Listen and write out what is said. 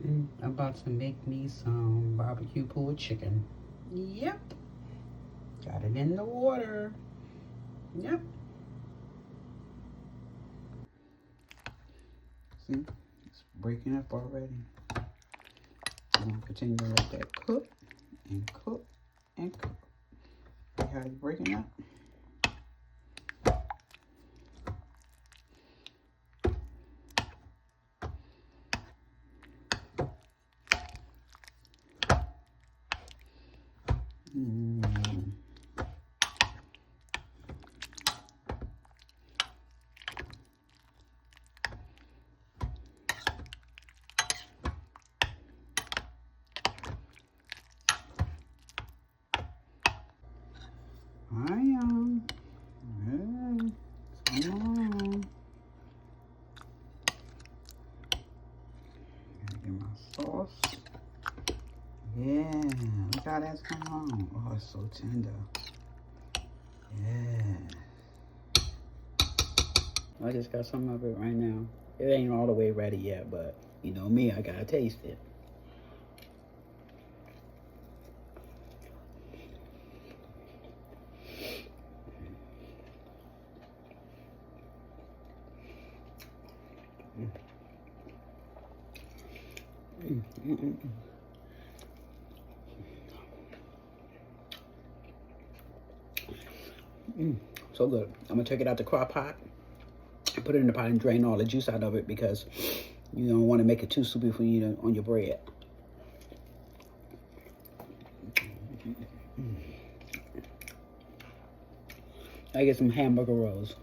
And I'm about to make me some barbecue pulled chicken. Yep. Got it in the water. Yep. See, it's breaking up already. I'm gonna continue to let that cook and cook and cook. See how it's breaking up? I am. Hey, come on. Gotta get my sauce. Yeah, look how that's coming on. Oh, it's so tender. Yeah. I just got some of it right now. It ain't all the way ready yet, but you know me, I gotta taste it. So good. I'm gonna take it out the crock pot, put it in the pot and drain all the juice out of it because you don't want to make it too soupy for you on your bread. I get some hamburger rolls.